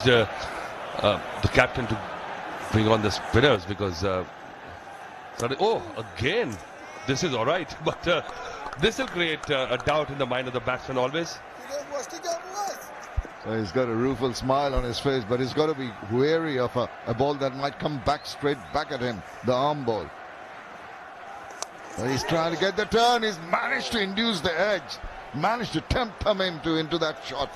The captain to bring on the spinners because again this is all right, but this will create a doubt in the mind of the batsman always. So he's got a rueful smile on his face, but he's got to be wary of a ball that might come back straight back at him, the arm ball. So he's trying to get the turn. He's managed to induce the edge, managed to tempt him into that shot.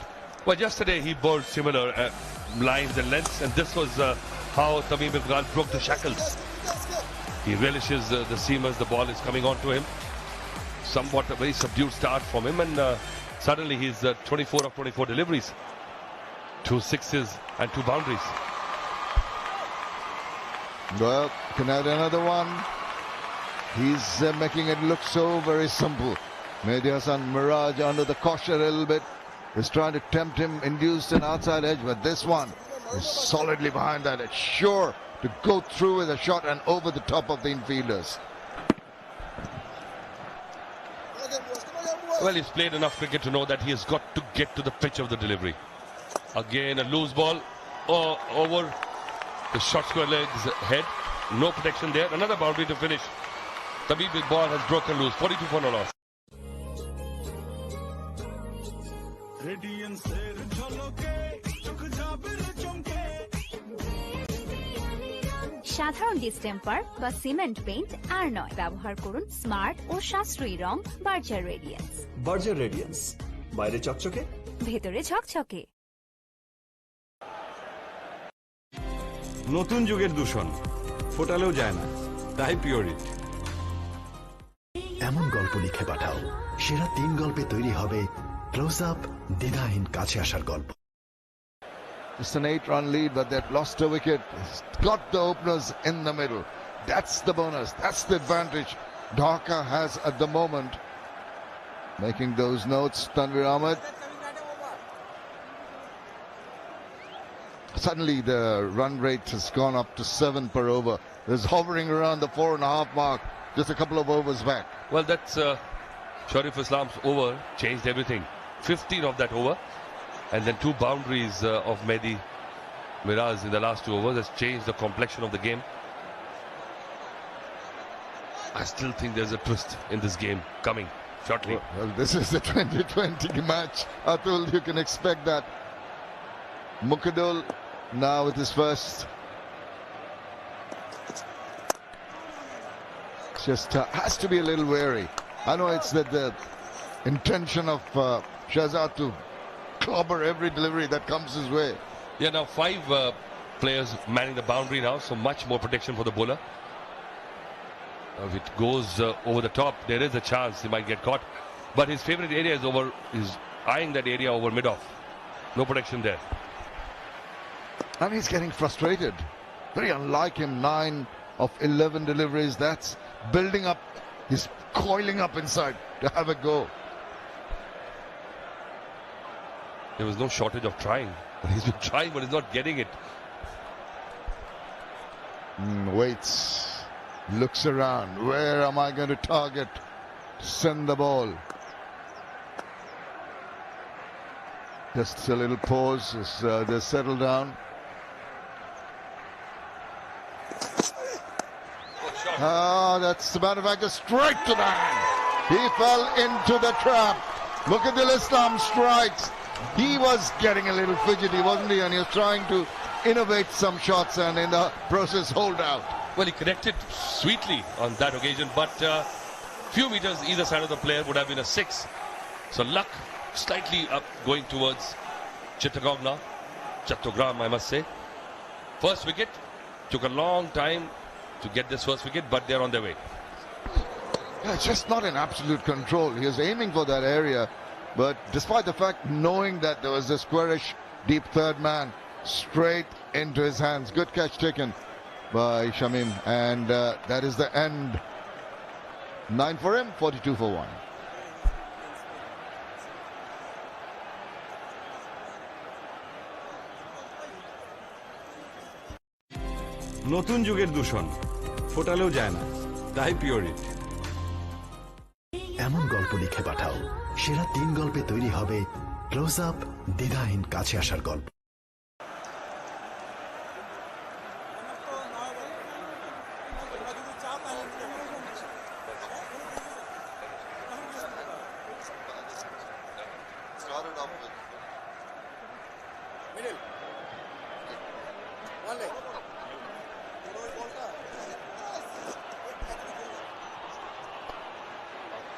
Well, yesterday he bowled similar lines and lengths, and this was how Tamim Iqbal broke the shackles. He relishes the seamers. The ball is coming on to him. Somewhat a very subdued start from him, and suddenly he's 24 of 24 deliveries. 2 sixes and 2 boundaries. Well, can add another one. He's making it look so very simple. Mehdi Hasan Miraj under the caution a little bit. Is trying to tempt him, induce an outside edge, but this one is solidly behind that. It's sure to go through with a shot and over the top of the infielders. Well, he's played enough cricket to know that he has got to get to the pitch of the delivery. Again, a loose ball over the short square legs head. No protection there. Another boundary to finish. Tamim Iqbal has broken loose. 42 for no loss. সাধারণ distemper বা cement paint আর নয়, ব্যবহার করুন smart ও সাশ্রয়ী রং Berger radiance. Berger radiance, বাইরে চকচকে, ভেতরে ঝকঝকে। নতুন যুগের দূষণ ফোটালেও যায় না, তাই পিওরিট। এমন গল্প লিখে পাঠাও, সেরা 3 গল্পে তৈরি হবে ক্লোজ আপ, দ্বিধাহীন কাছে আসার গল্প। It's an 8-run lead, but they've lost a wicket. Got the openers in the middle. That's the bonus. That's the advantage Dhaka has at the moment. Making those notes, Tanvir Ahmed. Suddenly the run rate has gone up to 7 per over. It's hovering around the 4.5 mark, just a couple of overs back. Well, that's Sharif Islam's over changed everything. 15 of that over. And then 2 boundaries of Mehdi Miraj in the last 2 overs has changed the complexion of the game. I still think there's a twist in this game coming shortly. Well, this is the 2020 match. Atul, you can expect that. Mukhadul now with his first. Just has to be a little wary. I know it's the intention of Shahzad to clobber every delivery that comes his way. Yeah, now 5 players manning the boundary now, so much more protection for the bowler. If it goes over the top, there is a chance he might get caught. But his favorite area is over. He's eyeing that area over mid-off. No protection there. And he's getting frustrated. Very unlike him. 9 of 11 deliveries. That's building up. He's coiling up inside to have a go. There was no shortage of trying. But he's been trying, but he's not getting it. Waits. Looks around. Where am I going to target? Send the ball. Just a little pause as they settle down. That's the matter of fact, straight to the hand. He fell into the trap. Mukhadul Islam strikes. He was getting a little fidgety, wasn't he? And he was trying to innovate some shots and in the process hold out. Well, he connected sweetly on that occasion, but few meters either side of the player would have been a 6. So luck slightly up going towards Chattogram, I must say. First wicket. Took a long time to get this first wicket, but they're on their way. Yeah, just not in absolute control. He was aiming for that area. But despite the fact, knowing that there was a squarish, deep third man, straight into his hands. Good catch taken by Shamim. And that is the end. 9 for him, 42 for 1. নতুন যুগের দূষণ ফোটালেও যায় না, তাই Pureit. এমন গল্প লিখে পাঠাও, সেরা 3 গল্পে তৈরি হবে ক্লোজ আপ, দ্বিধাহীন কাছে আসার গল্প।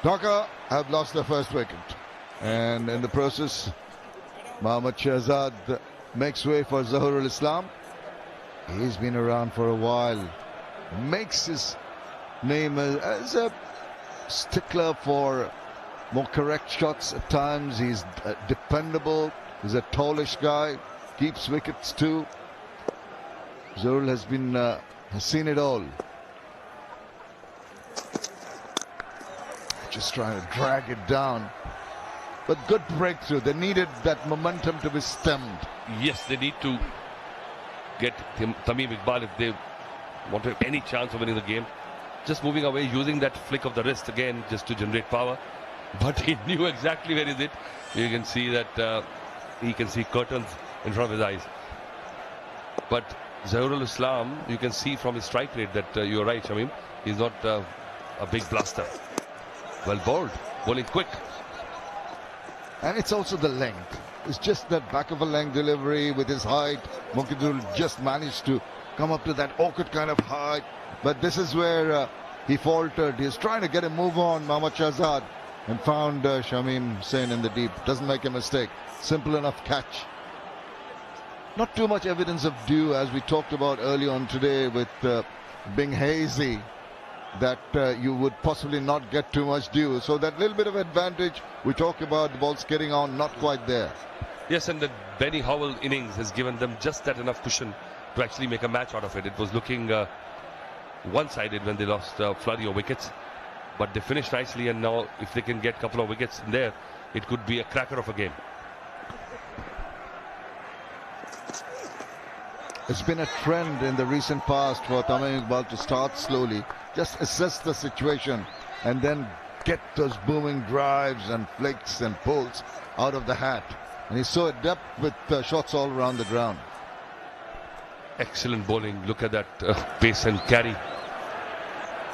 Dhaka have lost their first wicket, and in the process, Mohammad Shahzad makes way for Zahurul Islam. He's been around for a while, makes his name as a stickler for more correct shots at times. He's dependable. He's a tallish guy, keeps wickets too. Zahurul has seen it all. Just trying to drag it down, but good breakthrough. They needed that momentum to be stemmed. Yes, they need to get Tamim Iqbal if they want to have any chance of winning the game. Just moving away, using that flick of the wrist again just to generate power. But he knew exactly where is it. You can see that he can see curtains in front of his eyes. But Zahurul Islam, you can see from his strike rate that you're right, Shamim. He's not a big blaster. Well bowled, bowling quick. And it's also the length. It's just that back of a length delivery with his height. Muqidul just managed to come up to that awkward kind of height. But this is where he faltered. He's trying to get a move on, Mohammad Shahzad, and found Shamim Hussain in the deep. Doesn't make a mistake. Simple enough catch. Not too much evidence of dew, as we talked about early on today with being hazy, that you would possibly not get too much dew. So that little bit of advantage we talk about, the ball's getting on, not quite there. Yes, and the Benny Howell innings has given them just that enough cushion to actually make a match out of it. It was looking one-sided when they lost a flurry of wickets, but they finished nicely, and now if they can get a couple of wickets in there, it could be a cracker of a game. It's been a trend in the recent past for Tamim Iqbal to start slowly, just assess the situation, and then get those booming drives and flicks and pulls out of the hat. And he's so adept with shots all around the ground. Excellent bowling. Look at that pace and carry.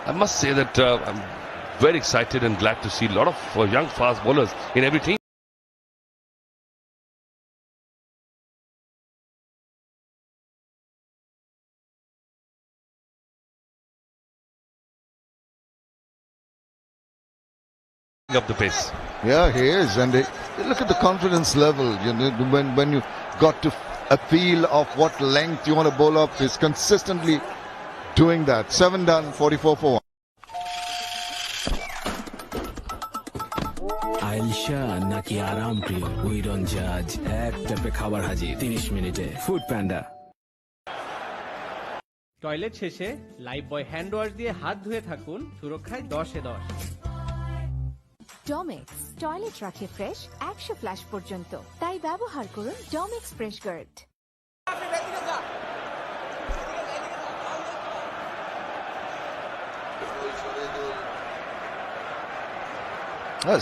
I must say that I'm very excited and glad to see a lot of young fast bowlers in every team. Up the pace. Yeah, he is, and look at the confidence level. You know, when you got to a feel of what length you want to bowl up, he's consistently doing that. 7 done, 44 for 1. আইলশা নাকি আরাম প্রিয় we don't জাজ এক টাপে খাবার হাজির 30 মিনিটে Foodpanda. Toilet শেষে Lifebuoy hand wash দিয়ে হাত ধুয়ে থাকুন, সুরক্ষায় 10-এ 10। ডমেক্স টয়লেট রাখে ফ্রেশ 100 ফ্ল্যাশ পর্যন্ত, তাই ব্যবহার করুন Domex fresh guard.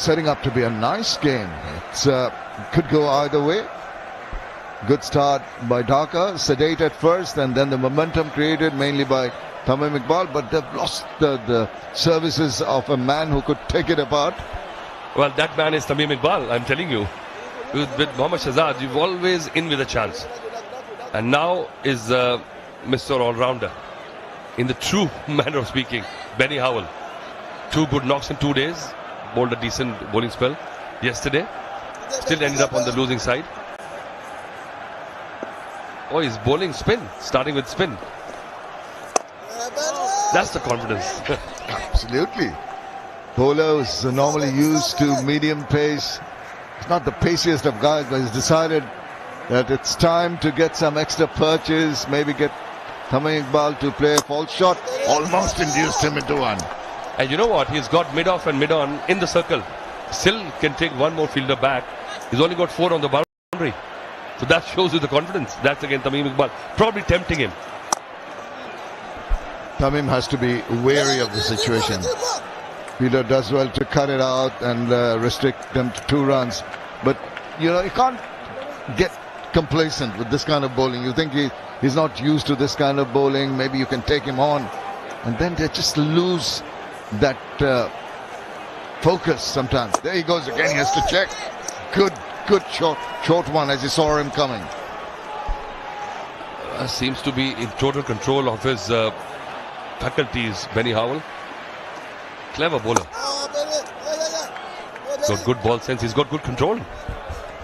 Setting up to be a nice game. It could go either way. Good start by Dhaka, sedate at first, and then the momentum created mainly by Tamim Iqbal, but they've lost the services of a man who could take it apart. Well, that man is Tamim Iqbal, I'm telling you. With Mohammad Shahzad, you've always in with a chance. And now is Mr. All-Rounder. In the true manner of speaking, Benny Howell. 2 good knocks in 2 days. Bowled a decent bowling spell yesterday. Still ended up on the losing side. Oh, he's bowling spin, starting with spin. That's the confidence. Absolutely. Bowlers are normally used to medium pace. He's not the paciest of guys, but he's decided that it's time to get some extra punches, maybe get Tamim Iqbal to play a false shot. Almost induced him into one. And you know what? He's got mid-off and mid-on in the circle. Still can take one more fielder back. He's only got 4 on the boundary. So that shows you the confidence. That's again Tamim Iqbal. Probably tempting him. Tamim has to be wary of the situation. Fielder does well to cut it out and restrict them to 2 runs. But, you know, you can't get complacent with this kind of bowling. You think he's not used to this kind of bowling. Maybe you can take him on. And then they just lose that focus sometimes. There he goes again. He has to check. Good short one as he saw him coming. Seems to be in total control of his faculties, Benny Howell. Clever bowler. He's got good ball sense. He's got good control.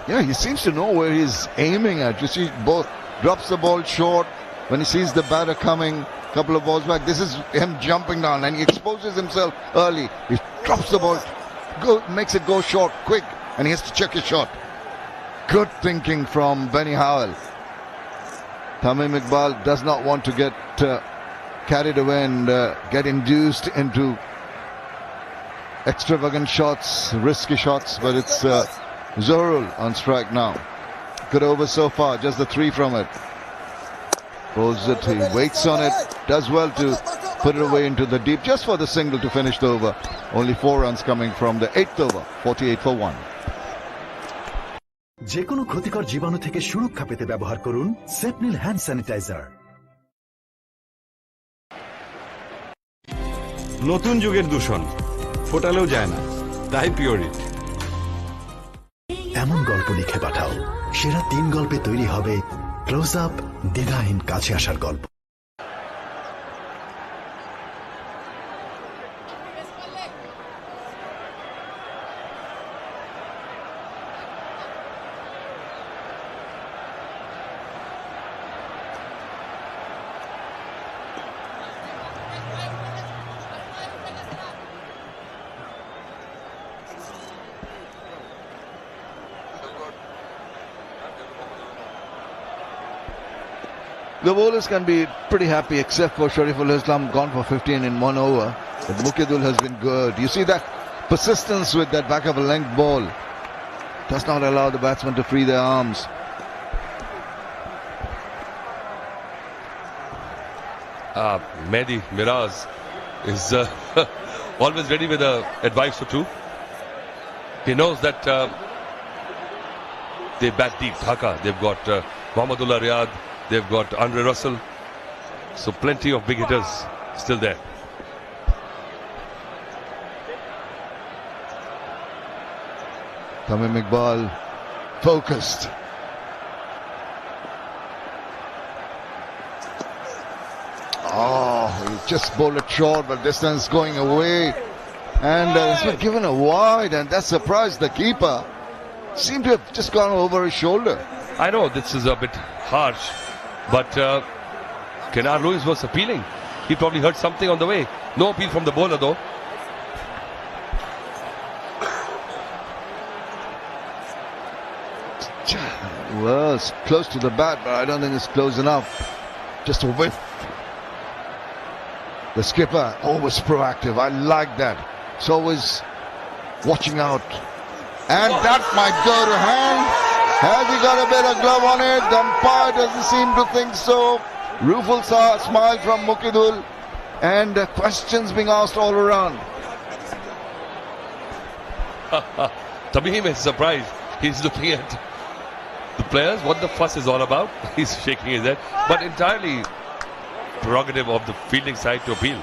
Yeah, he seems to know where he's aiming at. You see, both drops the ball short when he sees the batter coming. Couple of balls back. This is him jumping down, and he exposes himself early. He drops the ball, makes it go short, quick, and he has to check his shot. Good thinking from Benny Howell. Tamim Iqbal does not want to get carried away and get induced into extravagant shots, risky shots, but it's Zohrul on strike now. Good over so far, just the 3 from it. Pulls it, he waits on it, does well to put it away into the deep, just for the single to finish the over. Only 4 runs coming from the 8th over, 48 for 1. যে কোনো ক্ষতিকর জীবাণু থেকে সুরক্ষা পেতে ব্যবহার করুন সেপনিল hand sanitiser. নতুন যুগের দূষণ ফোটালেও যায় না, তাই পিওরিট। এমন গল্প লিখে পাঠাও, সেরা 3 গল্পে তৈরি হবে ক্লোজ আপ দ্বিধাহীন কাছে আসার গল্প। The bowlers can be pretty happy, except for Shariful Islam, gone for 15 in 1 over. But Muqidul has been good. You see that persistence with that back of a length ball. Does not allow the batsman to free their arms. Mehdi Miraz is always ready with an advice or two. He knows that they bat deep. Dhaka, they've got Mohammedullah Riyad, they've got Andre Russell. So plenty of big hitters still there. Tamim Iqbal focused. Oh, he just bowled it short, but distance going away. And it's been given a wide, and that surprised the keeper. Seemed to have just gone over his shoulder. I know this is a bit harsh, but Kenar Lewis was appealing. He probably heard something on the way. No appeal from the bowler though. Well, it's close to the bat, but I don't think it's close enough. Just a whiff. The skipper, always proactive. I like that. It's always watching out. And that might go to hand. Has he got a bit of glove on it? The umpire doesn't seem to think so. Rueful smile from Muqidul. And questions being asked all around. Tamim is surprised. He's looking at the players, what the fuss is all about. He's shaking his head. But entirely prerogative of the fielding side to appeal.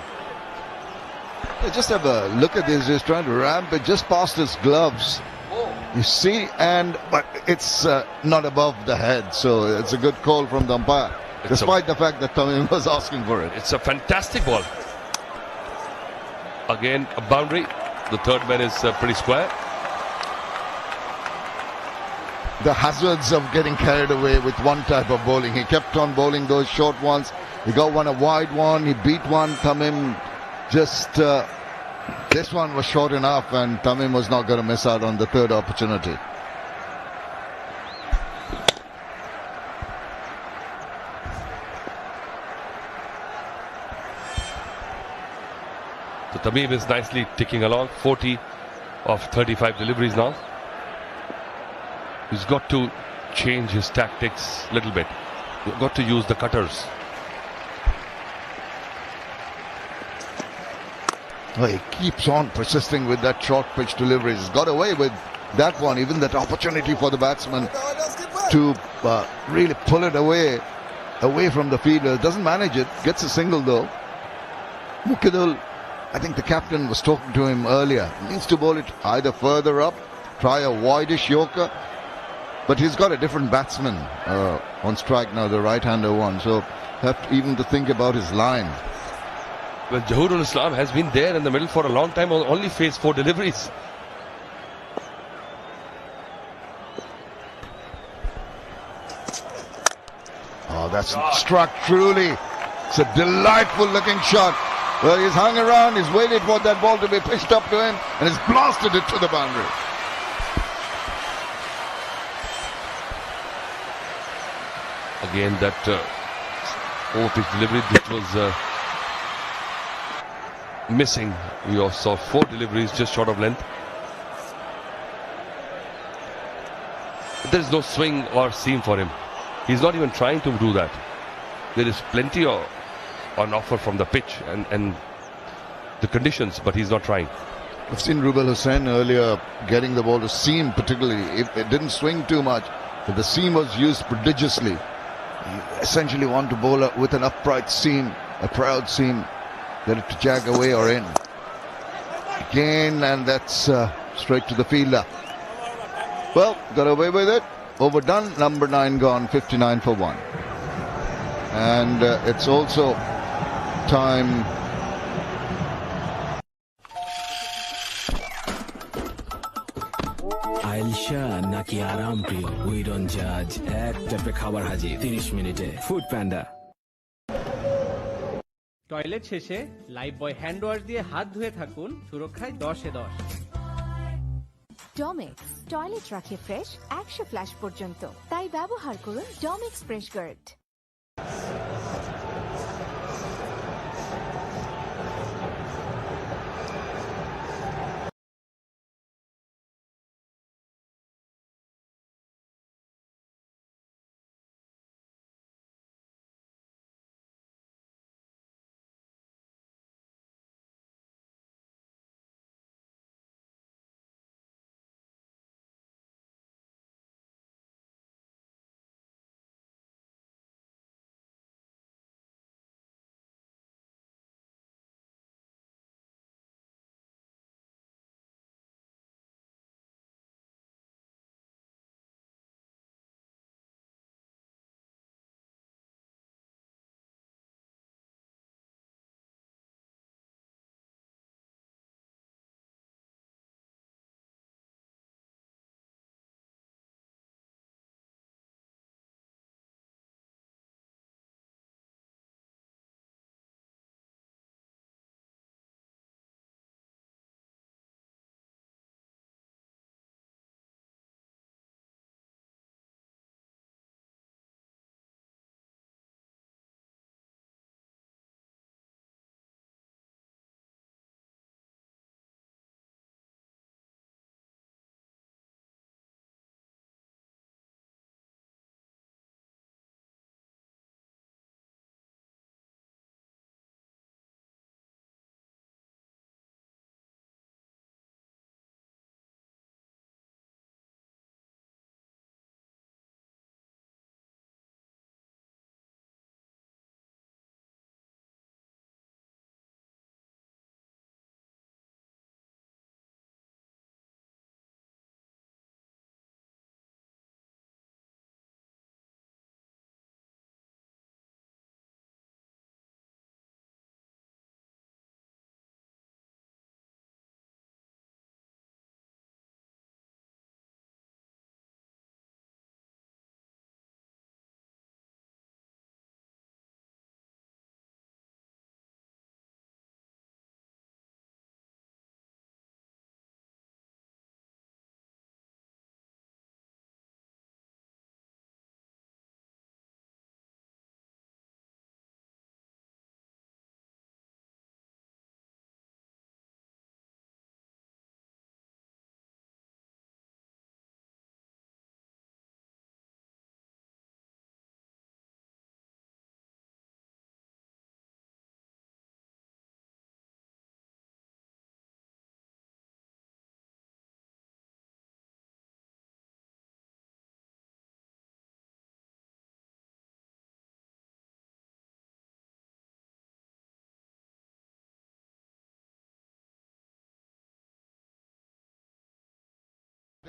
Just have a look at this. He's trying to ramp it just past his gloves. You see, but it's not above the head, so it's a good call from the umpire, despite the fact that Tamim was asking for it. It's a fantastic ball. Again, a boundary. The third man is pretty square. The hazards of getting carried away with one type of bowling. He kept on bowling those short ones. He got one, a wide one. He beat one. Tamim just... this one was short enough, and Tamim was not going to miss out on the third opportunity. So Tamim is nicely ticking along. 40 of 35 deliveries now. He's got to change his tactics a little bit. He's got to use the cutters. Well, he keeps on persisting with that short pitch delivery. He's got away with that one, even that opportunity for the batsman to really pull it away from the fielder. Doesn't manage it, gets a single though. Muqidul, I think the captain was talking to him earlier. He needs to bowl it either further up, try a wideish Yorker, but he's got a different batsman on strike now, the right-hander one, so have to even to think about his line. Well, Zahoorul Islam has been there in the middle for a long time, only faced 4 deliveries. Wow, that's struck truly. It's a delightful looking shot. Well, he's hung around, he's waited for that ball to be pitched up to him, and he's blasted it to the boundary. Again, that over-pitch delivery, that was missing. We also saw 4 deliveries just short of length. There is no swing or seam for him. He's not even trying to do that. There is plenty on offer from the pitch and the conditions, but he's not trying. I've seen Rubel Hussain earlier getting the ball to seam, particularly if it didn't swing too much, but the seam was used prodigiously. You essentially want to bowl with an upright seam, a proud seam, get it to jag away or in. Again, and that's straight to the fielder. Well, got away with it. Overdone. Number 9 gone. 59 for 1. And it's also time. আইলশা নাকি আরাম প্রিয় we don't জাজ এক ট্যাপে খাবার হাজির 30 মিনিটে Foodpanda. Toilet শেষে Lifebuoy hand wash দিয়ে হাত ধুয়ে থাকুন, সুরক্ষায় 10-এ 10। ডমেক্স টয়লেট রাখে ফ্রেশ 100 ফ্ল্যাশ পর্যন্ত, তাই ব্যবহার করুন Domex fresh guard.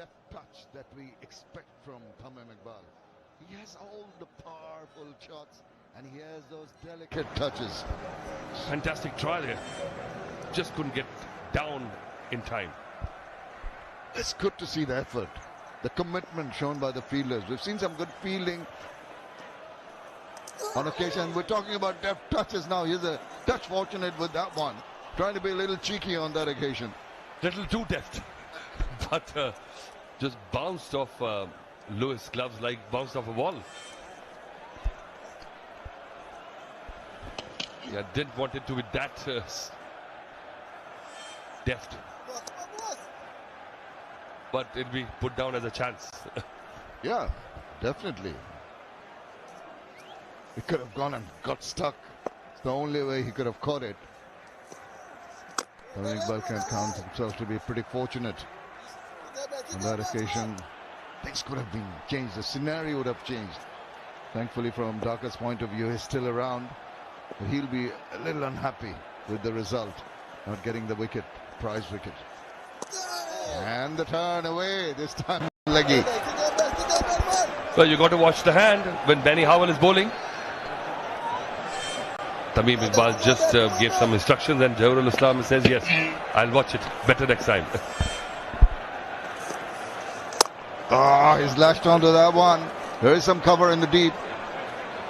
That touch that we expect from Tamim Iqbal. He has all the powerful shots and he has those delicate touches. Fantastic try there. Just couldn't get down in time. It's good to see the effort, the commitment shown by the fielders. We've seen some good fielding. On occasion, we're talking about deft touches now. He's a touch fortunate with that one. Trying to be a little cheeky on that occasion. Little too deft. But just bounced off Lewis' gloves like bounced off a wall. Yeah, didn't want it to be that deft. But it'll be put down as a chance. Yeah, definitely. He could have gone and got stuck. It's the only way he could have caught it. I think Iqbal can count himself to be pretty fortunate. On that occasion, things could have been changed. The scenario would have changed. Thankfully, from Dhaka's point of view, he's still around. But he'll be a little unhappy with the result, not getting the wicket, prize wicket. And the turn away, this time leggy. Well, you got to watch the hand when Benny Howell is bowling. Tamim Iqbal just gave some instructions and Jawahirul Islam says, yes, I'll watch it better next time. He's lashed onto that one. There is some cover in the deep.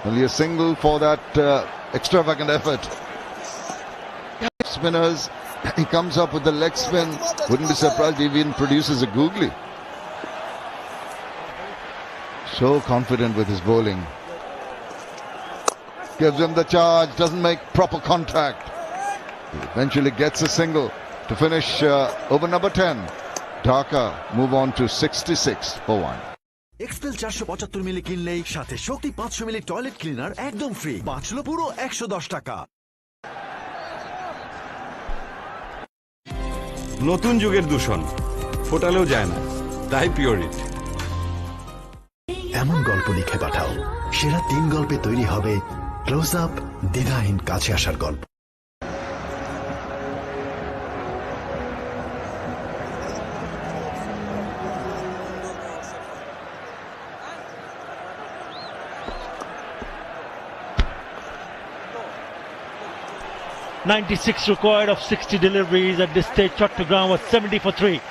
Only a single for that extravagant effort. Spinners, he comes up with the leg spin. Wouldn't be surprised if he even produces a googly. So confident with his bowling. Gives him the charge, doesn't make proper contact. He eventually gets a single to finish over number 10. Dhaka move on to 66 for 1. Expel 475 মিলি কিনলেই সাথে শক্তি 500 মিলি toilet cleaner একদম free. বাঁচলো পুরো 110 টাকা। নতুন যুগের দূষণ ফোটালেও যায় না, তাই পিওরিট। এমন গল্প লিখে পাঠাও, সেরা 3 গল্পে তৈরি হবে ক্লোজ আপ দ্বিধাহীন কাছে আসার গল্প। .96 required of 60 deliveries at this stage. Chattogram was 70 for 3.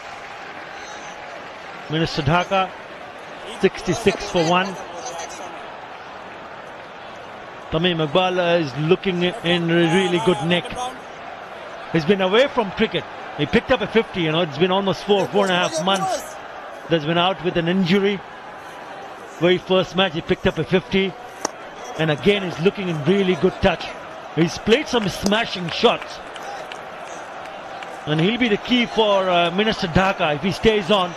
Minister Dhaka 66 for 1. Tamim Iqbal is looking in really good nick. He's been away from cricket. He picked up a 50, it's been almost 4.5 months. That's been out with an injury. Very first match he picked up a 50. And again he's looking in really good touch. He's played some smashing shots. And he'll be the key for Minister Dhaka. If he stays on,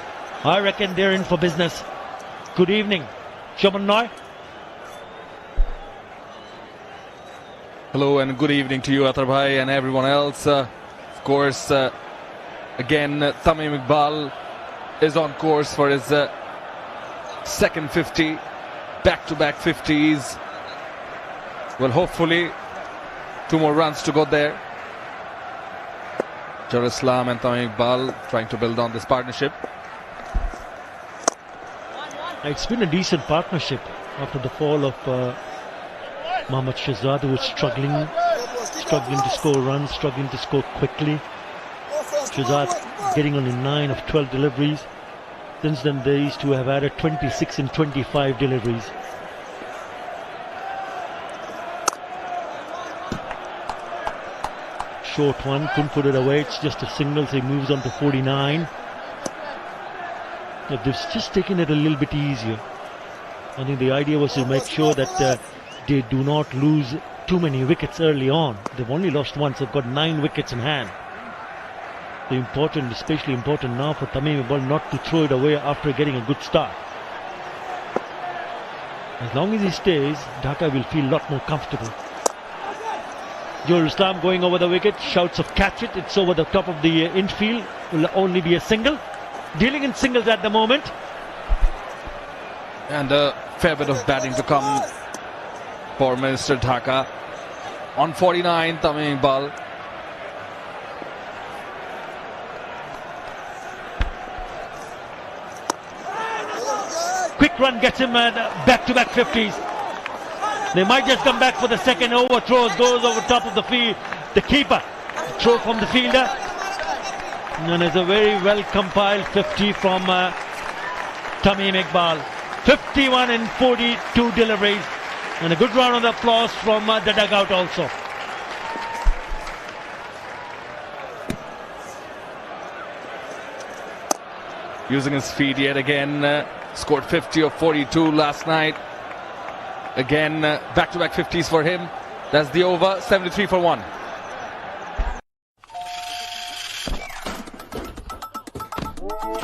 I reckon they're in for business. Good evening. Shaman Noy. Hello and good evening to you, Atar Bhai, and everyone else. Of course, again, Tamim Iqbal is on course for his second 50, back-to-back 50s. Well, hopefully, 2 more runs to go there. Jawahirul Islam and Tamim Iqbal trying to build on this partnership. It's been a decent partnership after the fall of Mohammad Shahzad, who was struggling to score runs, struggling to score quickly. Shahzad getting only 9 of 12 deliveries. Since then, these two have added 26 and 25 deliveries. Short one, couldn't put it away. It's just a single, so he moves on to 49. They've just taken it a little bit easier. I think the idea was to make sure that they do not lose too many wickets early on. They've only lost once. They've got 9 wickets in hand. Especially important now for Tamim Iqbal not to throw it away after getting a good start. As long as he stays, Dhaka will feel a lot more comfortable. Jawahirul Islam going over the wicket, shouts of catch it. It's over the top of the infield. Will only be a single. Dealing in singles at the moment. And a fair bit of batting to come for Minister Dhaka. On 49, Tamim Iqbal. Quick run gets him back-to-back 50s. They might just come back for the second over. Throws, goes over top of the field. The keeper. Throw from the fielder. And it's a very well compiled 50 from Tamim Iqbal. 51 in 42 deliveries. And a good round of applause from the dugout also. Using his feet yet again. Scored 50 of 42 last night. Again, back-to-back 50s for him. That's the over, 73 for 1.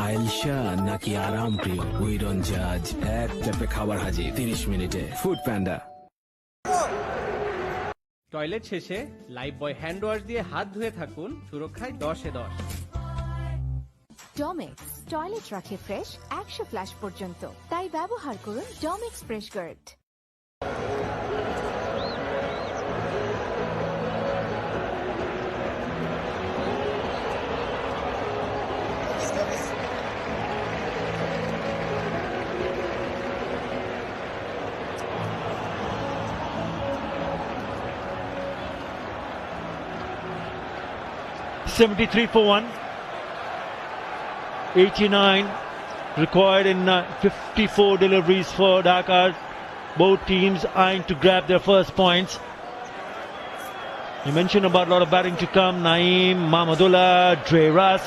আইলশা নাকি আরাম প্রিয় উইরন জাজ এক ট্যাপে খাবার হাজির 30 মিনিটে Foodpanda. Toilet শেষে Lifebuoy hand wash দিয়ে হাত ধুয়ে থাকুন, সুরক্ষায় 10-এ 10। ডমেক্স টয়লেট রাখে ফ্রেশ 100 ফ্ল্যাশ পর্যন্ত, তাই ব্যবহার করুন Domex fresh guard. $73 for 1. 89 required in 54 deliveries for Dhaka. Both teams eyeing to grab their first points. You mentioned about a lot of batting to come. Naeem, Mahmudullah, Dre Russ.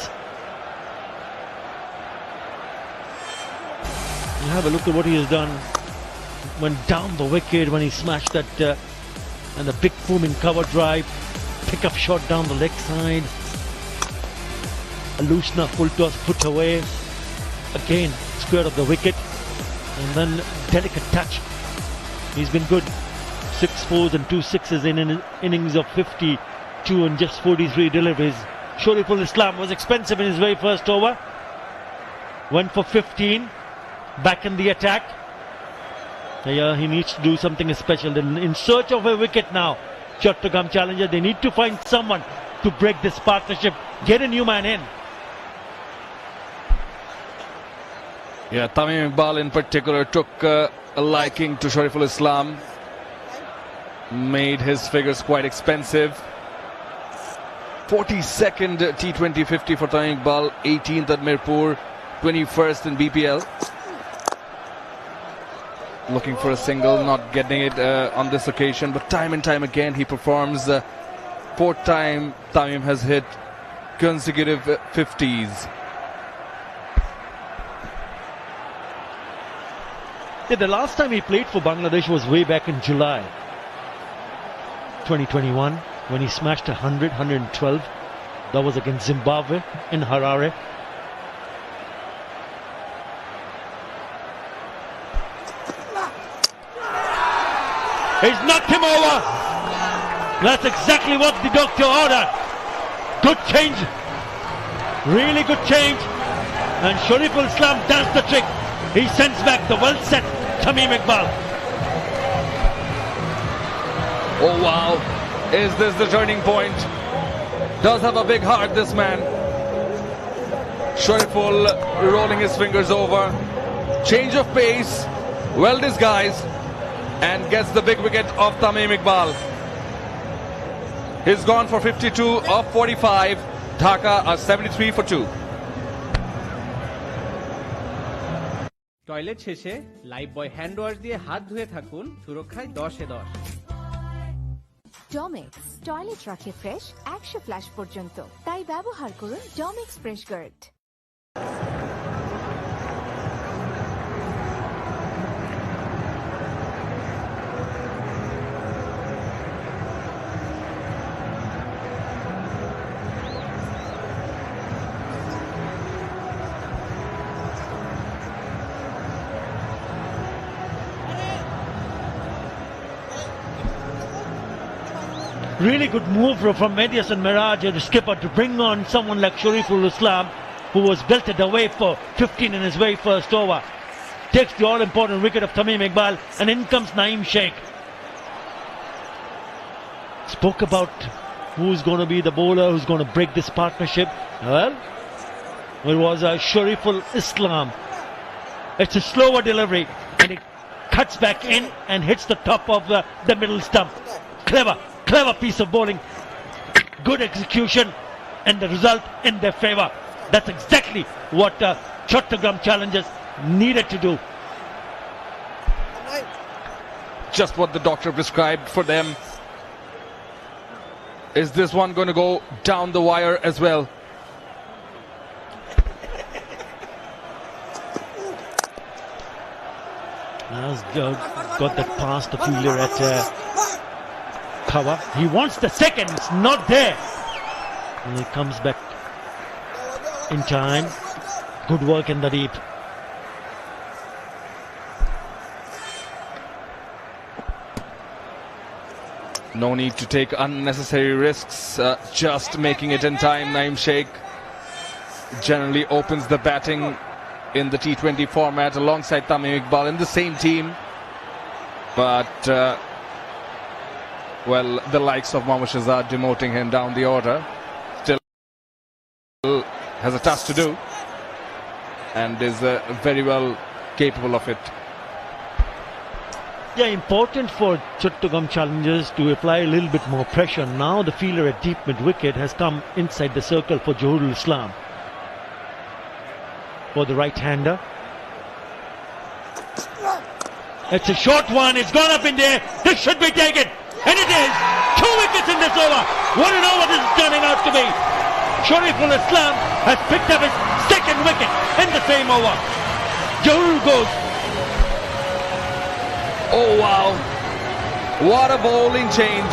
You have a look at what he has done. Went down the wicket when he smashed that and the big booming cover drive. Pick up shot down the leg side. A loosener full toss put away. Again, square of the wicket. And then delicate touch. He's been good. 6 4s and 2 6s in an innings of 52 and just 43 deliveries. Shariful Islam was expensive in his very first over. Went for 15. Back in the attack. Yeah, he needs to do something special. They're in search of a wicket now. Chattogram challenger. They need to find someone to break this partnership. Get a new man in. Yeah, Tamim Iqbal in particular took a liking to Shariful Islam. Made his figures quite expensive. 42nd T20 50 for Tamim Iqbal. 18th at Mirpur. 21st in BPL. Looking for a single, not getting it on this occasion, but time and time again he performs. Fourth time Tamim has hit consecutive 50s. Yeah, the last time he played for Bangladesh was way back in July 2021 when he smashed 100, 112. That was against Zimbabwe in Harare. He's knocked him over. That's exactly what the doctor ordered. Good change. Really good change. And Shariful Islam does the trick. He sends back the well set Tamim Iqbal. Oh wow. Is this the turning point? Does have a big heart, this man. Shariful rolling his fingers over. Change of pace. Well disguised. And gets the big wicket of Tamim Iqbal. He's gone for 52 of 45. Dhaka are 73 for 2. Toilet শেষে Lifebuoy hand wash দিয়ে হাত ধুয়ে থাকুন, সুরক্ষায় 10-এ 10। Domex toilet রাখে fresh 100 flush পর্যন্ত, তাই ব্যবহার করুন Domex fresh guard. Really good move from Medias and Miraj, the skipper, to bring on someone like Shariful Islam, who was belted away for 15 in his very first over. Takes the all-important wicket of Tamim Iqbal, and in comes Naeem Sheikh. Spoke about who's going to be the bowler, who's going to break this partnership. Well, it was Shariful Islam. It's a slower delivery, and it cuts back in and hits the top of the middle stump. Clever piece of bowling, good execution, and the result in their favour. That's exactly what Chattogram challengers needed to do. just what the doctor prescribed for them. Is this one going to go down the wire as well? Now got that past the fielder at cover. He wants the second, it's not there. And he comes back in time. Good work in the deep. No need to take unnecessary risks, just making it in time. Naeem Sheikh generally opens the batting in the T20 format alongside Tamim Iqbal in the same team. But, well, the likes of Mohammad Shahzad demoting him down the order. Still has a task to do and is very well capable of it. Yeah, important for Chattogram challengers to apply a little bit more pressure. Now the fielder at deep mid-wicket has come inside the circle for Johurul Islam. For the right-hander. It's a short one, it's gone up in there, this should be taken, and it is! 2 wickets in this over! What an over this is turning out to be! Shariqul Islam has picked up his second wicket in the same over. Johurul goes. Oh wow, what a bowling change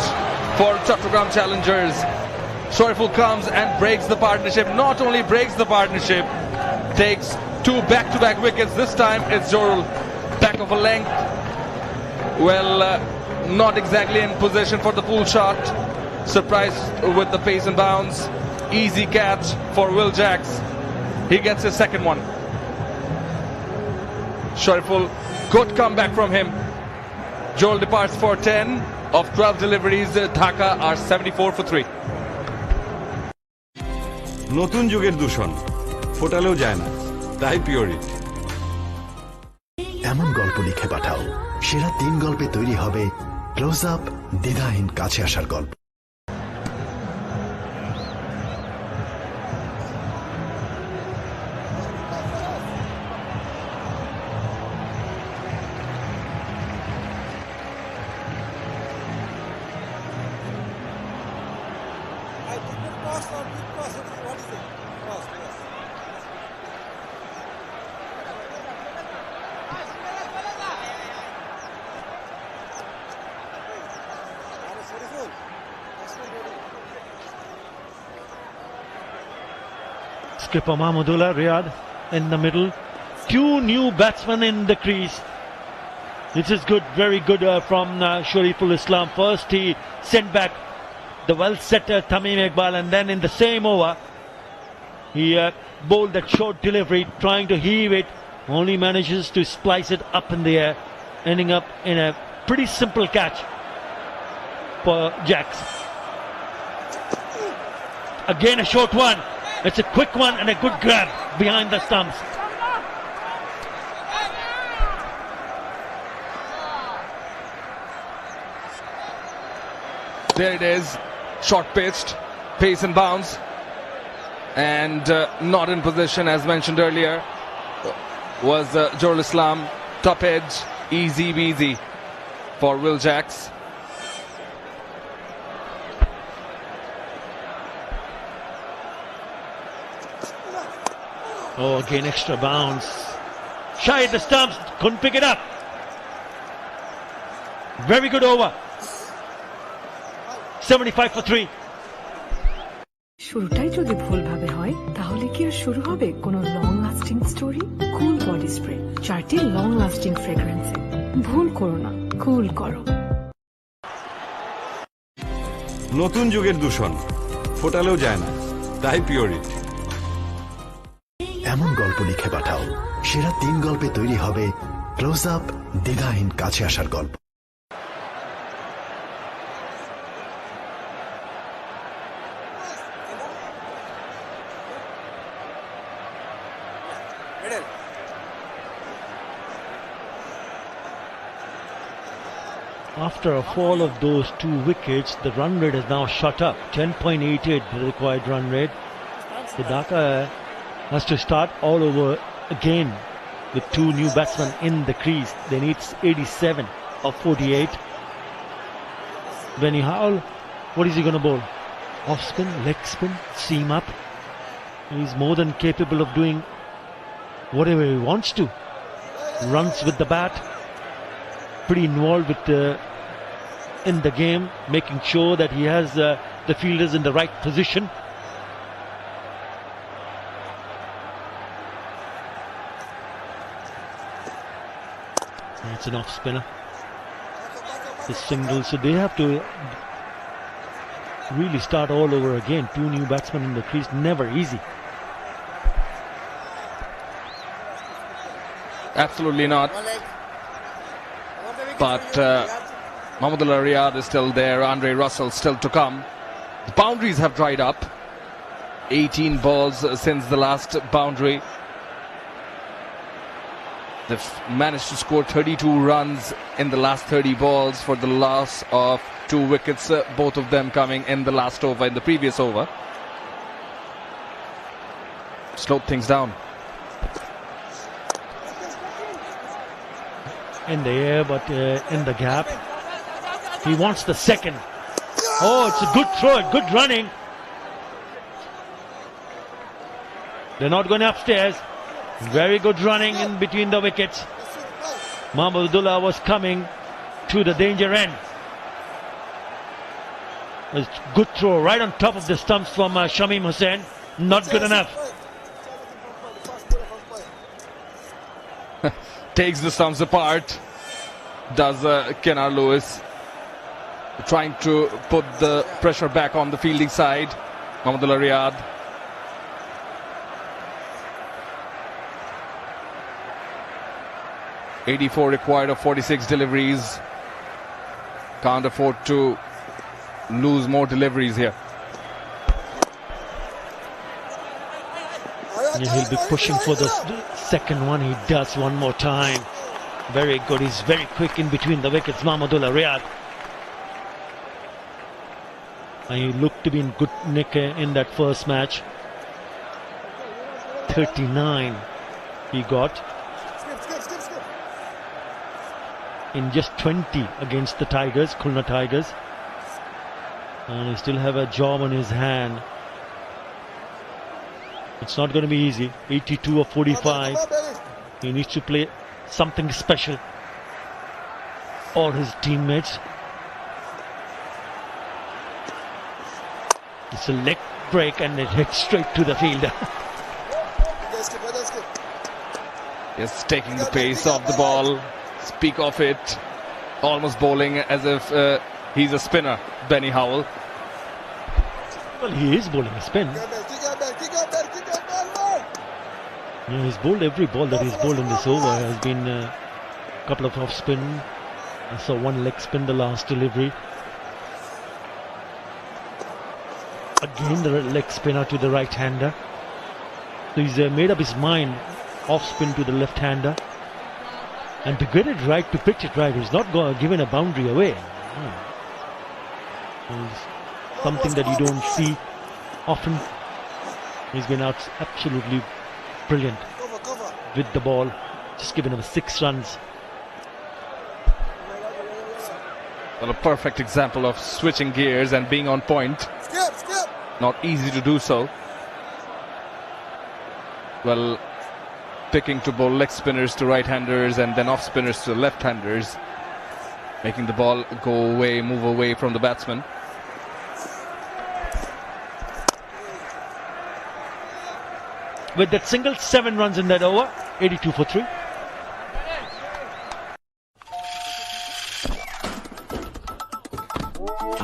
for Chattogram challengers. Shariqul comes and breaks the partnership. Not only breaks the partnership, takes 2 back-to-back wickets. This time it's Johurul, back of a length. Well, not exactly in position for the pull shot. Surprised with the pace and bounce. Easy catch for Will Jacks. He gets his second one. Shariqul, good comeback from him. Joel departs for 10 of 12 deliveries. Dhaka are 74 for 3. নতুন যুগের দূষণ ফোটালেও যায় না, তাই Pureit. এমন গল্প লিখে পাঠাও, সেরা 3 গল্পে তৈরি হবে ক্লোজ আপ, দ্বিধাহীন কাছে আসার গল্প। Skipper Mahmudullah, Riyadh in the middle. 2 new batsmen in the crease. This is good, very good from Shariqul Islam. First he sent back the well-setter Tamim Iqbal, and then in the same over he bowled that short delivery, trying to heave it. Only manages to splice it up in the air, ending up in a pretty simple catch for Jacks. Again a short one. It's a quick one and a good grab behind the stumps. There it is, short pitched, pace and bounce, and not in position as mentioned earlier was Johurul Islam. Top edge, easy beasy for Will Jacks. Oh, again extra bounce. Shy at the stumps, couldn't pick it up. Very good over. 75 for 3. শুরুটাই যদি ভুলভাবে হয় তাহলে কি আর শুরু হবে কোনো long lasting story? কুল body spray, 4টি long lasting ফ্রেগ্রেন্সে। ভুল করো না, কুল করো। নতুন যুগের দূষণ ফোটালেও যায় না, তাই পিওরিট। এমন গল্প লিখে পাঠাও, সেরা 3 গল্পে তৈরি হবে ক্লোজ আপ, দ্বিধাহীন কাছে আসার গল্প। After a fall of those 2 wickets, the run rate is now shot up. 10.88 the required run rate. The Dhaka has to start all over again with 2 new batsmen in the crease. They need 87 of 48. Benny Howell, what is he going to bowl? Off spin, leg spin, seam up. He's more than capable of doing whatever he wants to. Runs with the bat. Pretty involved with in the game, making sure that he has the fielders in the right position. It's an off spinner. The single, so they have to really start all over again. Two new batsmen in the crease, never easy. Absolutely not. But Mahmudullah Riyad is still there. Andre Russell still to come. The boundaries have dried up. 18 balls since the last boundary. They've managed to score 32 runs in the last 30 balls for the loss of 2 wickets, both of them coming in the last over, in the previous over. Slowed things down. In the air, but in the gap. He wants the second. Oh, it's a good throw, good running. They're not going upstairs. Very good running in between the wickets. Mahmudullah was coming to the danger end. A good throw right on top of the stumps from Shamim Hussain. Not good enough. Takes the stumps apart. Does Kenar Lewis. Trying to put the pressure back on the fielding side. Mahmudullah Riyad. .84 required of 46 deliveries. Can't afford to lose more deliveries here. Yeah, he'll be pushing for the second one. He does one more time. Very good. He's very quick in between the wickets. Mahmudullah Riyad. And he looked to be in good nick in that first match. 39 he got. In just 20 against the Tigers, Khulna Tigers. And he still have a job on his hand. It's not going to be easy. 82 of 45. He needs to play something special. All his teammates. It's a leg break and it hits straight to the fielder. Yes, taking the pace of the ball. Speak of it. Almost bowling as if he's a spinner, Benny Howell. Well, he is bowling a spin. Yeah, he's bowled every ball that he's bowled in this over. Has been a couple of off spin. I saw one leg spin the last delivery. Again the leg spinner to the right hander. So he's made up his mind. Off spin to the left hander. And to get it right, to pitch it right, he's not given a boundary away. It's something that you don't see often. He's been out absolutely brilliant with the ball. Just given him 6 runs. Well, a perfect example of switching gears and being on point. Not easy to do so. Well, picking to bowl leg spinners to right-handers and then off-spinners to left-handers. Making the ball go away, move away from the batsman. With that single, 7 runs in that over. 82 for 3.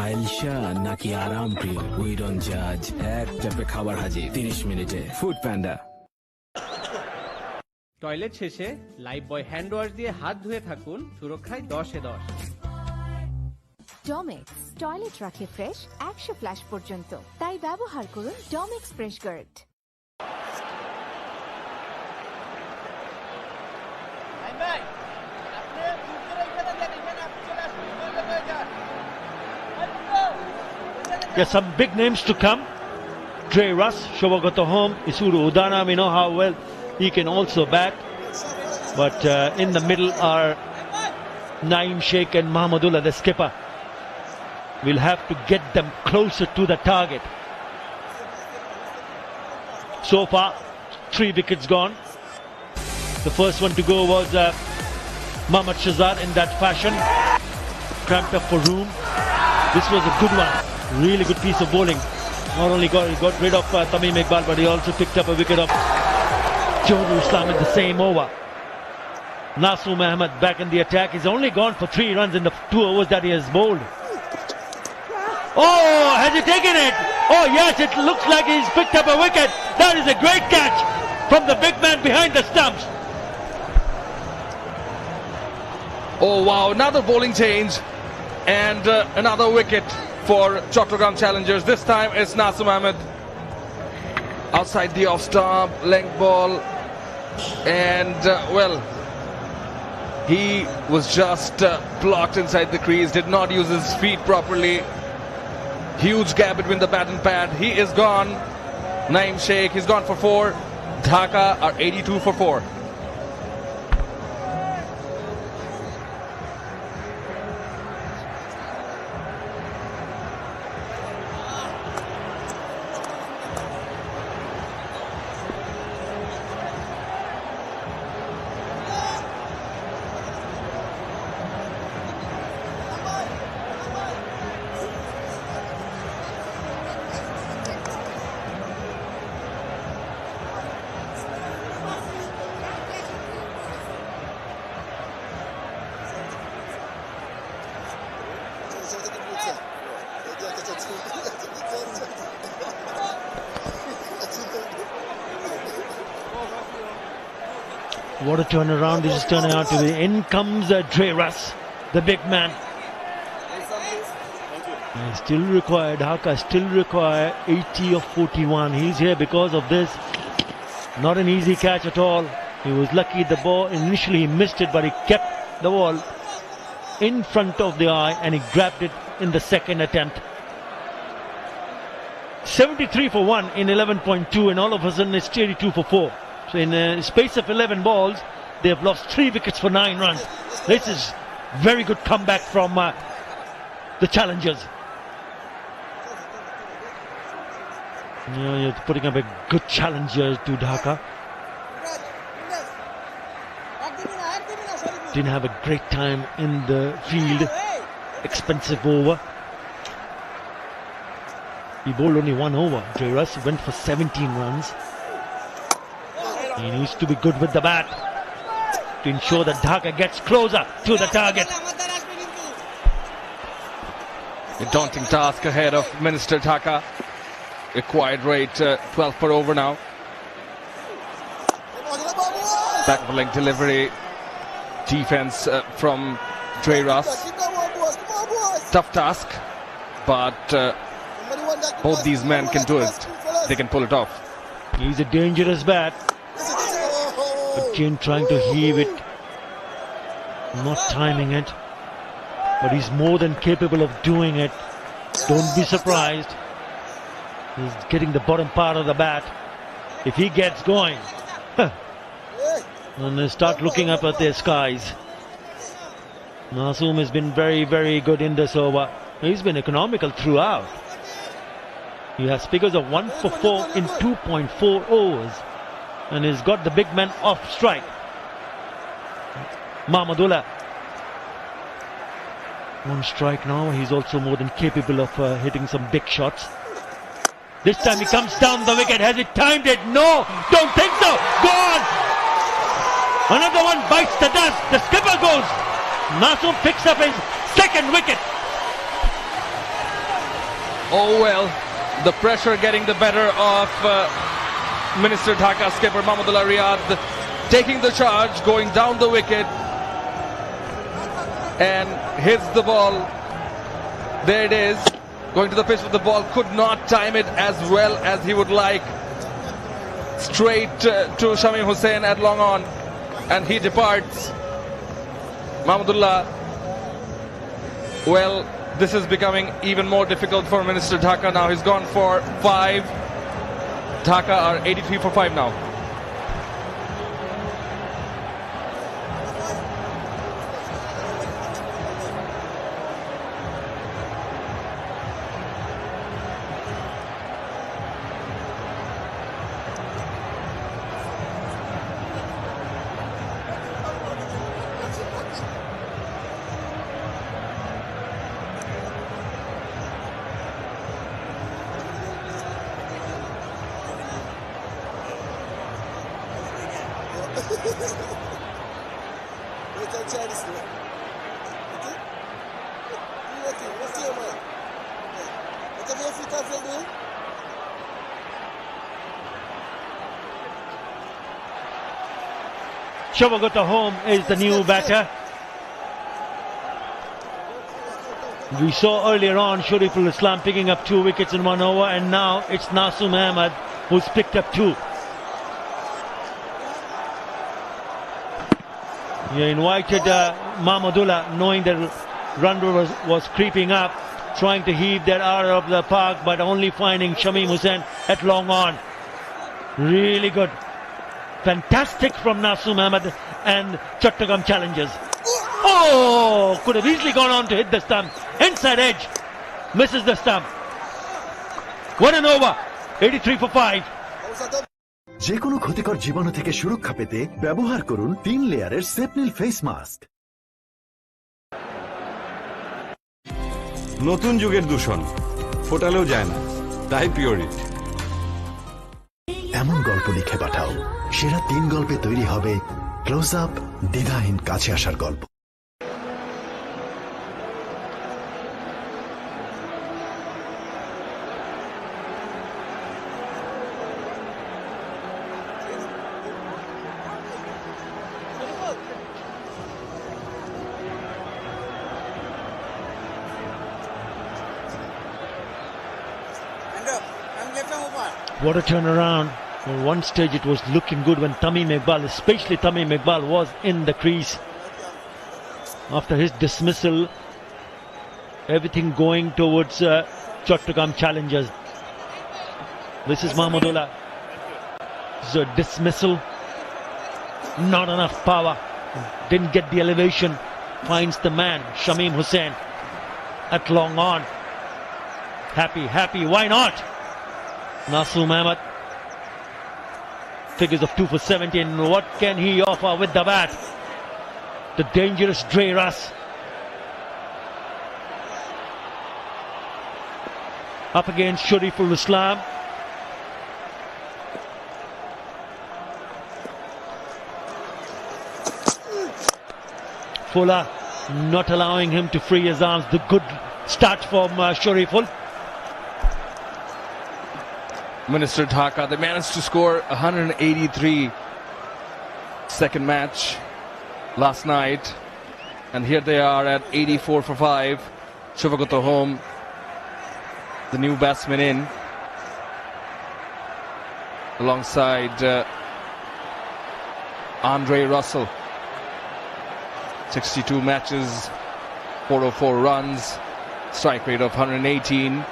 আইলশা নাকি আরাম প্রিয় we don't জাজ এক চাপে খাবার হাজির 30 মিনিটে Foodpanda toilet শেষে লাইফ বয় হ্যান্ড ওয়াশ দিয়ে হাত ধুয়ে থাকুন সুরক্ষায় 10-এ 10 ডমেক্স টয়লেট রাখে ফ্রেশ 100 ফ্ল্যাশ পর্যন্ত তাই ব্যবহার করুন Domex fresh guard There's some big names to come. Dre Russ, Shobagato Home, Isuru Udana. We know how well he can also bat. But in the middle are Naeem Sheikh and Mahmudullah, the skipper, will have to get them closer to the target. So far, 3 wickets gone. The first one to go was Mohammad Shahzad in that fashion. Cramped up for room. This was a good one. Really good piece of bowling. Not only got rid of Tamim Iqbal, but he also picked up a wicket of Johru Islam in the same over. Nasoom Ahmed back in the attack. He's only gone for 3 runs in the 2 overs that he has bowled. Oh, has he taken it? Oh yes, it looks like he's picked up a wicket. That is a great catch from the big man behind the stumps. Oh wow, another bowling change and another wicket for Chattogram Challengers. This time it's Nasoom Ahmed outside the off stump, length ball, and well, he was just blocked inside the crease, did not use his feet properly. Huge gap between the bat and pad. He is gone. Naeem Sheikh, he's gone for 4. Dhaka are 82 for 4. What a turnaround this is turning out to be. In comes Dreras, the big man. Dhaka still require 80 of 41. He's here because of this. Not an easy catch at all. He was lucky the ball, initially he missed it, but he kept the ball in front of the eye and he grabbed it in the second attempt. 73 for 1 in 11.2, and all of a sudden it's 82 for 4. So in a space of 11 balls, they have lost 3 wickets for 9 runs. This is very good comeback from the challengers. You're putting up a good challenger to Dhaka. Didn't have a great time in the field. Expensive over. He bowled only 1 over. Dreras went for 17 runs. He needs to be good with the bat to ensure that Dhaka gets closer to the target. A daunting task ahead of Minister Dhaka. Required rate 12 per over now. Back-bowling delivery. Defense from Dreras. Tough task, but both these men can do it. They can pull it off. He's a dangerous bat. Again trying to heave it. Not timing it. But he's more than capable of doing it. Don't be surprised. He's getting the bottom part of the bat. If he gets going, and they start looking up at their skies. Nasoom has been very, very good in this over. He's been economical throughout. He has figures of 1 for 4 in 2.4 overs. And he's got the big man off strike. Mahmudullah. 1 strike now. He's also more than capable of hitting some big shots. This time he comes down the wicket. Has he timed it? No, don't think so. Gone. Another one bites the dust. The skipper goes. Nasoom picks up his 2nd wicket. Oh well, the pressure getting the better of Minister Dhaka skipper Mahmudullah Riyad, taking the charge, going down the wicket and hits the ball. There it is, going to the pitch with the ball, could not time it as well as he would like. Straight to Shamim Hussain at long on, and he departs. Mahmudullah, well, this is becoming even more difficult for Minister Dhaka now. He's gone for 5. Dhaka are 83 for 5 now. Shavagota Home is the new batter. We saw earlier on Shariful Islam picking up 2 wickets in 1 over, and now it's Nasum Ahmed who's picked up 2. He invited Mahmudullah, knowing that run was creeping up, trying to heave that out of the park, but only finding Shamim Hussain at long on. Really good. Fantastic from Nasum Ahmed and Chattogram challengers. Oh, could have easily gone on to hit the stump. Inside edge. Misses the stump. What an over. 83 for 5. যে কোনো ক্ষতিকর জীবাণু থেকে সুরক্ষা পেতে ব্যবহার করুন 3 লেয়ারের সেপনিল ফেস মাস্ক। নতুন যুগের দূষণ ফোটালেও যায় না, তাই পিওরিট। এমন গল্প লিখে পাঠাও, সেরা 3 গল্পে তৈরি হবে ক্লোজ আপ, দ্বিধাহীন কাছে আসার গল্প। What a turnaround. At one stage it was looking good when Tamim Iqbal, especially Tamim Iqbal, was in the crease. After his dismissal, everything going towards Chattogram challengers. This is Mahmudullah. It's a dismissal. Not enough power. Didn't get the elevation. Finds the man, Shamim Hussain, at long on. Happy, why not? Nasum Ahmed, figures of 2 for 17. What can he offer with the bat? The dangerous Dre Russ. Up against Shariful Islam. Fuller not allowing him to free his arms. The good start from Shariful. Minister Dhaka, they managed to score 183 second match last night, and here they are at 84 for 5. Shavagota Home, the new batsman in, alongside Andre Russell. 62 matches, 404 runs, strike rate of 118.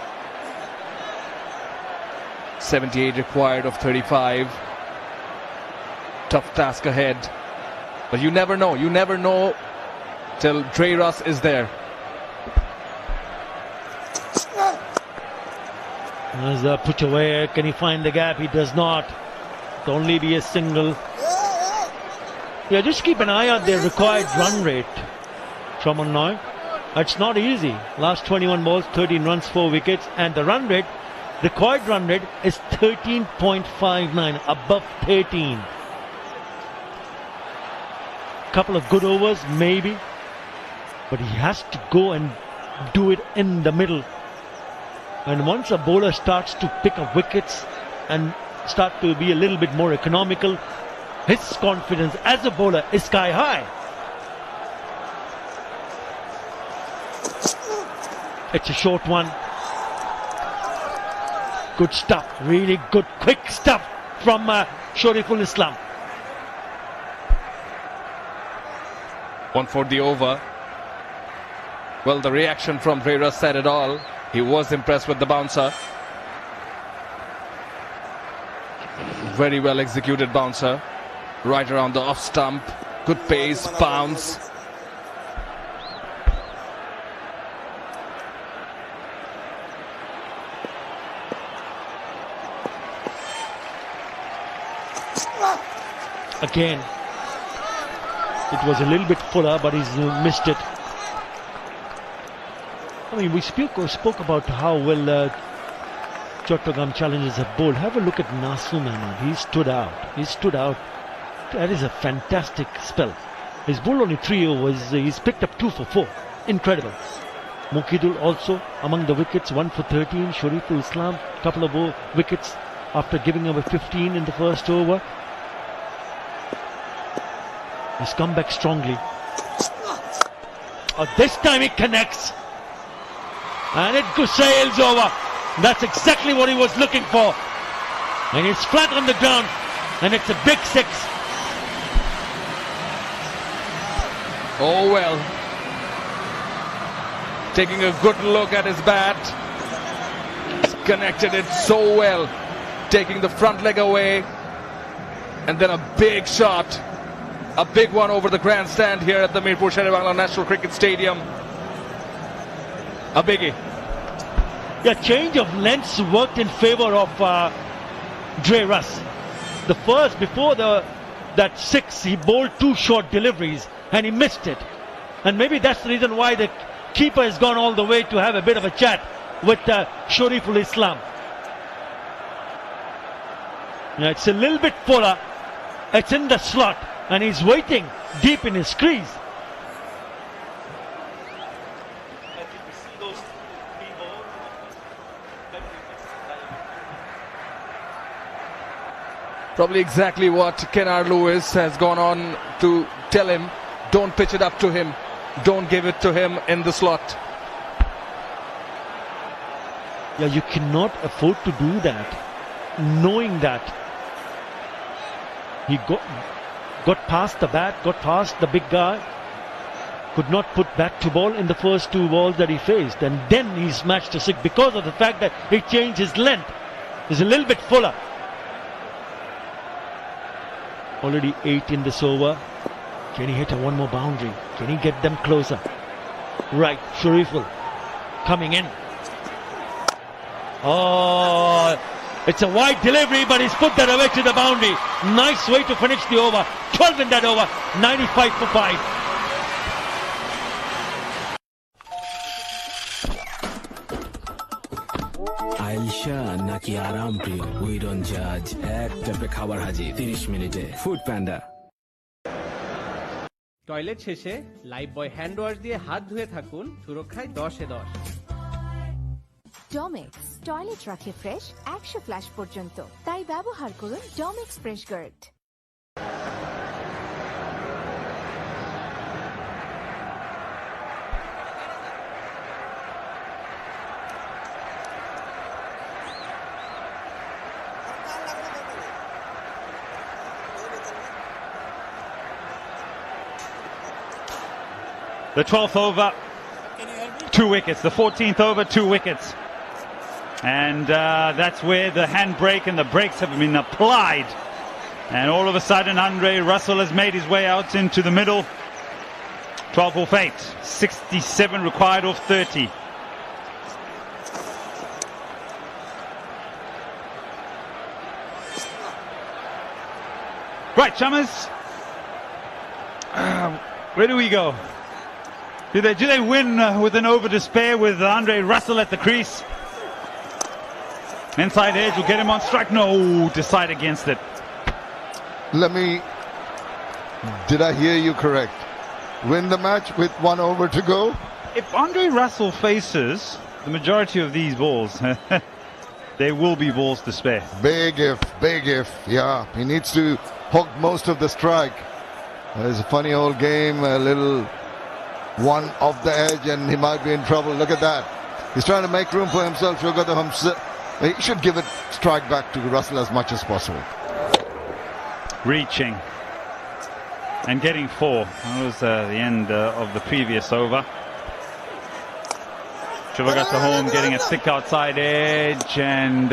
78 required of 35. Tough task ahead. But you never know till Dre Russ is there. There's a put away. Can he find the gap? He does not. It'll only be a single. Yeah, just keep an eye on their required run rate, Chaman Noy. It's not easy. Last 21 balls, 13 runs, 4 wickets, and the run rate, required run rate is 13.59, above 13. Couple of good overs, maybe, but he has to go and do it in the middle. And once a bowler starts to pick up wickets and start to be a little bit more economical, his confidence as a bowler is sky high. It's a short one. Good stuff, really good, quick stuff from Shariful Islam. 1 for the over. Well, the reaction from Dre Russ said it all. He was impressed with the bouncer. Very well executed bouncer. Right around the off stump. Good pace, bounce. Again, it was a little bit fuller, but he's missed it. I mean, we spoke about how well Chattogram challengers have bowled. Have a look at Nasum Ahmed. He stood out. That is a fantastic spell. He's bowled only 3 overs. He's picked up 2 for 4. Incredible. Mukidul also among the wickets, 1 for 13. Shariful Islam, couple of wickets after giving away 15 in the first over. He's come back strongly. Oh, this time he connects. And it sails over. That's exactly what he was looking for. And he's flat on the ground. And it's a big 6. Oh well. Taking a good look at his bat. He's connected it so well. Taking the front leg away. And then a big shot. A big one over the grandstand here at the Mirpur Sher-e-Bangla National Cricket Stadium. A biggie. Yeah, change of lengths worked in favour of Dre Russ. The first, before that 6, he bowled 2 short deliveries and he missed it. And maybe that's the reason why the keeper has gone all the way to have a bit of a chat with Shariful Islam. Yeah, it's a little bit fuller. It's in the slot and he's waiting deep in his crease. Probably exactly what Kenar Lewis has gone on to tell him. Don't pitch it up to him. Don't give it to him in the slot. Yeah, you cannot afford to do that, knowing that he got past the bat, got past the big guy, could not put back to ball in the first 2 balls that he faced, and then he smashed a 6 because of the fact that he changed his length. He's a little bit fuller. Already 8 in this over. Can he hit one more boundary? Can he get them closer? Right, Shariful coming in. Oh, it's a wide delivery, but he's put that away to the boundary. Nice way to finish the over. 12 in that over. 95 for 5. আইলশা নাকি আরাম প্রিয় উইরন জাজ এক চাপে খাবার হাজির 30 মিনিটে Foodpanda. Toilet শেষে লাইফ বয় হ্যান্ড ওয়াশ দিয়ে হাত ধুয়ে থাকুন, সুরক্ষায় 10-এ 10। ডমেক্স টয়লেট রাখে ফ্রেশ 100 ফ্ল্যাশ পর্যন্ত, তাই ব্যবহার করুন Domex fresh guard. The 12th over, 2 wickets. The 14th over, 2 wickets. And that's where the handbrake and the brakes have been applied. And all of a sudden, Andre Russell has made his way out into the middle. 12 off 8. 67 required off 30. Right, Chummers. Where do we go? Do they win with an over to spare with Andre Russell at the crease? Inside edge will get him on strike. No, decide against it. Did I hear you correct? Win the match with 1 over to go? If Andre Russell faces the majority of these balls, there will be balls to spare. Big if. Yeah, he needs to hog most of the strike. It's a funny old game, a little one off the edge and he might be in trouble. Look at that. He's trying to make room for himself. He should give it strike back to Russell as much as possible. Reaching and getting 4. That was the end of the previous over. Shiva got the home, getting a thick outside edge and